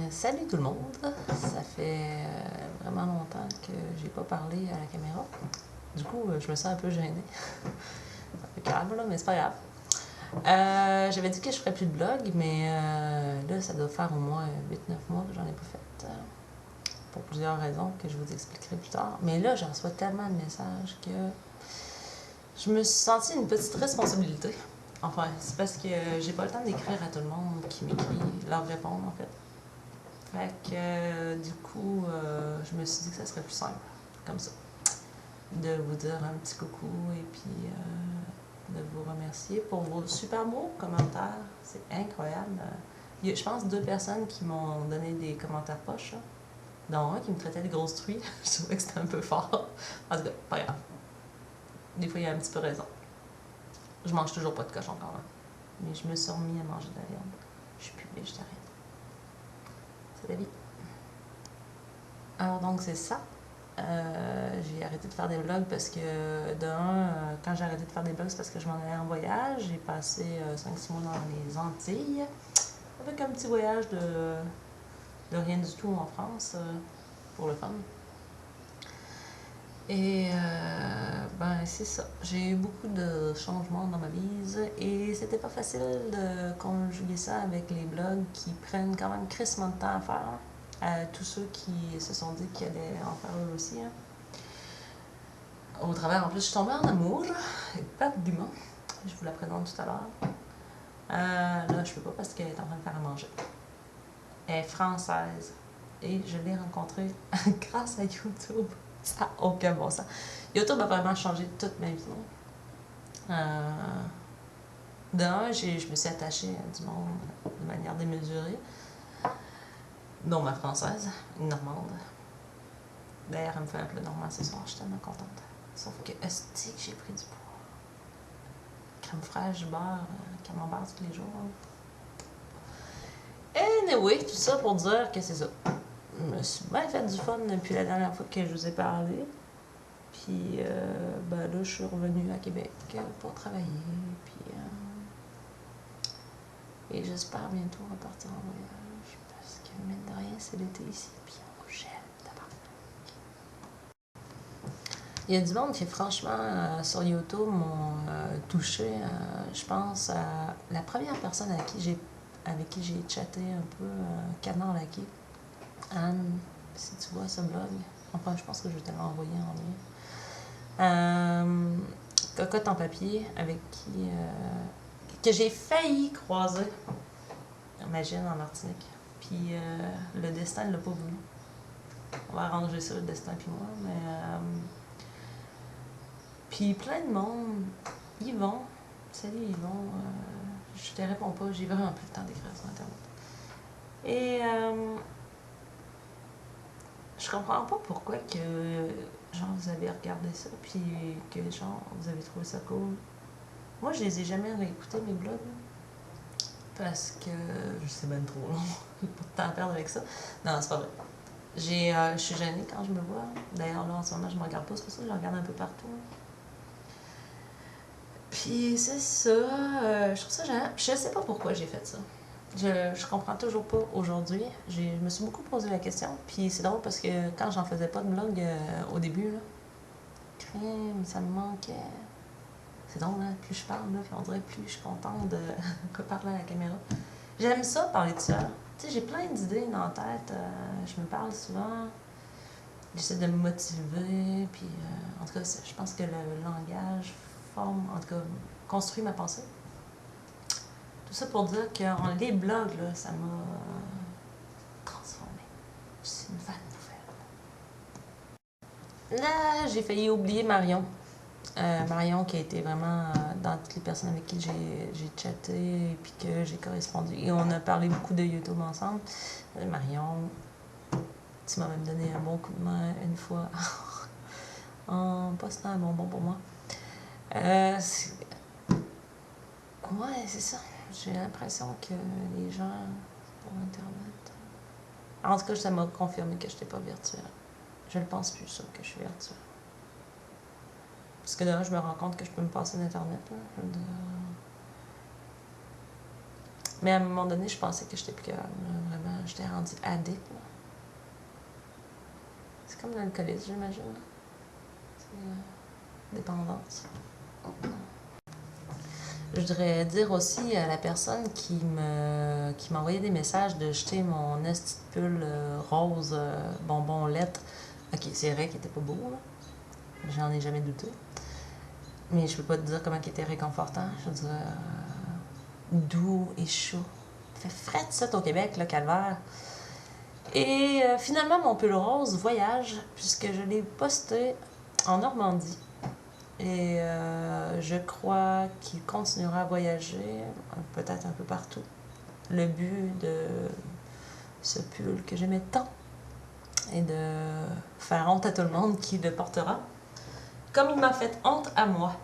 Salut tout le monde. Ça fait vraiment longtemps que j'ai pas parlé à la caméra. Du coup, je me sens un peu gênée. C'est un peu calme, là, mais c'est pas grave. J'avais dit que je ferais plus de blog, mais là, ça doit faire au moins 8-9 mois que j'en ai pas fait. Pour plusieurs raisons que je vous expliquerai plus tard. Mais là, j'en reçois tellement de messages que je me suis sentie une petite responsabilité. Enfin, c'est parce que j'ai pas le temps d'écrire à tout le monde qui m'écrit, leur répondre en fait. Fait que du coup, je me suis dit que ça serait plus simple, comme ça, de vous dire un petit coucou et puis de vous remercier pour vos super beaux commentaires. C'est incroyable. Il y a, je pense, 2 personnes qui m'ont donné des commentaires poches, là, dont un qui me traitait de grosse truie. Je trouvais que c'était un peu fort. En tout cas, pas grave. Des fois, il y a un petit peu raison. Je mange toujours pas de cochon quand même. Mais je me suis remis à manger de la viande. Je suis plus végétarienne. C'est la vie. Alors donc c'est ça. J'ai arrêté de faire des vlogs parce que, quand j'ai arrêté de faire des vlogs, c'est parce que je m'en allais en voyage. J'ai passé 5-6 mois dans les Antilles, avec un petit voyage de rien du tout en France, pour le fun. Et c'est ça. J'ai eu beaucoup de changements dans ma vie et c'était pas facile de conjuguer ça avec les vlogs qui prennent quand même crissement de temps à faire. À tous ceux qui se sont dit qu'ils allaient en faire eux aussi. Hein. Au travers, en plus, je suis tombée en amour, éperdument. Je vous la présente tout à l'heure. Là, je peux pas parce qu'elle est en train de faire à manger. Elle est française et je l'ai rencontrée grâce à YouTube. Ça n'a aucun bon sens. YouTube a vraiment changé toute ma vie. Je me suis attachée à du monde de manière démesurée, dont ma française, une normande. D'ailleurs, elle me fait un plat normand ce soir, je suis tellement contente. Sauf que, hostie, que j'ai pris du poids. Crème fraîche, beurre, camembert tous les jours. Anyway, tout ça pour dire que c'est ça. Je me suis bien fait du fun depuis la dernière fois que je vous ai parlé. Puis là, je suis revenue à Québec pour travailler. Puis, et j'espère bientôt repartir en voyage. Parce que, mine de rien, c'est l'été ici. Puis on gèle d'abord. Il y a du monde qui, franchement, sur YouTube m'ont touché, je pense, à la première personne avec qui j'ai chatté un peu, Canard Laqué. Anne, si tu vois ce blog. Enfin, je pense que je vais te l'envoyer en lien. Cocotte en papier, avec qui... que j'ai failli croiser, imagine, en Martinique. Puis le destin ne l'a pas voulu. On va arranger ça, le destin puis moi, mais... Puis plein de monde. Yvon, salut Yvon, je te réponds pas, j'ai vraiment plus le temps d'écrire sur Internet. Et je comprends pas pourquoi que, genre, vous avez regardé ça, puis que, genre, vous avez trouvé ça cool. Moi, je les ai jamais réécoutés, mes blogs, parce que je sais même trop long. J'ai pas de temps à perdre avec ça. Non, c'est pas vrai. Je suis gênée quand je me vois. D'ailleurs, là, en ce moment, je me regarde pas, c'est pour ça que je regarde un peu partout. Puis c'est ça, je trouve ça gênant. Je sais pas pourquoi j'ai fait ça. Je comprends toujours pas aujourd'hui. Je me suis beaucoup posé la question. Puis c'est drôle parce que quand j'en faisais pas de blog au début, là, crème, ça me manquait. C'est drôle, hein? Plus je parle, là, puis on dirait plus je suis contente de parler à la caméra. J'aime ça, parler de ça. Tu sais, j'ai plein d'idées dans la tête. Je me parle souvent. J'essaie de me motiver. Puis en tout cas, je pense que le langage forme, en tout cas, construit ma pensée. Tout ça pour dire que les blogs, là, ça m'a transformée. C'est une fan nouvelle. Là, j'ai failli oublier Marion. Marion qui a été vraiment dans toutes les personnes avec qui j'ai chatté et puis que j'ai correspondu. Et on a parlé beaucoup de YouTube ensemble. Marion, tu m'as même donné un bon coup de main une fois en postant un bonbon pour moi. Ouais, c'est ça. J'ai l'impression que les gens, pour Internet... En tout cas, ça m'a confirmé que je n'étais pas virtuelle. Je ne pense plus, ça, que je suis virtuelle. Parce que là, je me rends compte que je peux me passer d'Internet. Mais à un moment donné, je pensais que j'étais plus capable. Vraiment, j'étais rendue addict. Là. C'est comme l'alcoolisme, j'imagine. C'est dépendance. Je voudrais dire aussi à la personne qui m'a envoyé des messages de jeter mon esti de pull rose bonbon lettre. Ok, c'est vrai qu'il était pas beau, là. J'en ai jamais douté. Mais je peux pas te dire comment il était réconfortant. Je veux dire, doux et chaud. Il fait frais ça au Québec, le calvaire. Et finalement, mon pull rose voyage, puisque je l'ai posté en Normandie. Et je crois qu'il continuera à voyager, peut-être un peu partout. Le but de ce pull que j'aimais tant est de faire honte à tout le monde qui le portera. Comme il m'a fait honte à moi.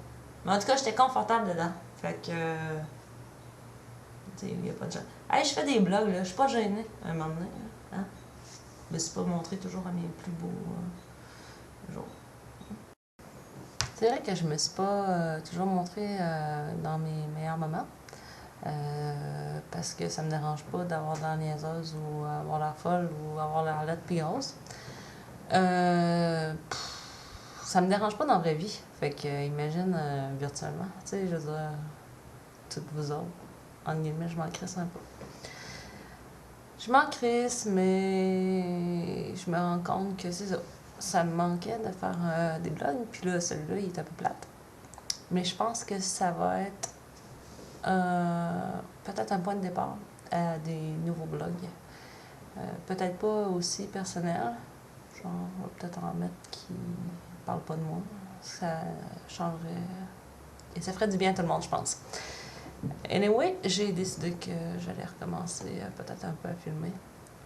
Mais en tout cas, j'étais confortable dedans. Fait que... tu sais, il n'y a pas de gens. Hey, je fais des blogs, là. Je suis pas gênée, à un moment donné. Hein? Je me suis pas montrée toujours à mes plus beaux jours. C'est vrai que je me suis pas toujours montrée dans mes meilleurs moments. Parce que ça me dérange pas d'avoir de l'air niaiseuse ou avoir l'air folle ou avoir l'air laide pis grosse. Ça me dérange pas dans la vraie vie. Fait que imagine virtuellement. Tu sais, je veux dire, toutes vous autres, en guillemets, je m'en crisse un peu. Je m'en crisse, mais je me rends compte que c'est ça. Ça me manquait de faire des blogs, puis là, celui-là, il est un peu plate. Mais je pense que ça va être peut-être un point de départ à des nouveaux blogs. Peut-être pas aussi personnel. Genre, on va peut-être en mettre qui ne parlent pas de moi. Ça changerait. Et ça ferait du bien à tout le monde, je pense. Anyway, j'ai décidé que j'allais recommencer peut-être un peu à filmer.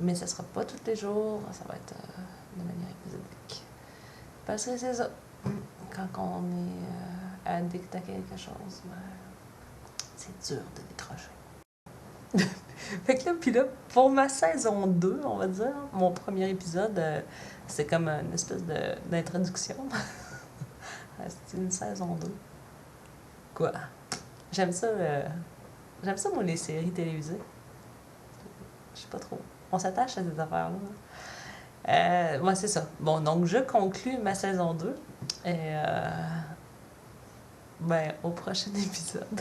Mais ça sera pas tous les jours, ça va être de manière épisodique. Parce que c'est ça. Quand on est addict à quelque chose, ben, c'est dur de décrocher. Fait que là, puis là, pour ma saison 2, on va dire, mon premier épisode, c'est comme une espèce d'introduction. C'est une saison 2. Quoi? J'aime ça, moi, les séries télévisées. Je sais pas trop. On s'attache à ces affaires-là. Ouais, c'est ça. Bon, donc je conclus ma saison 2. Et ben, au prochain épisode.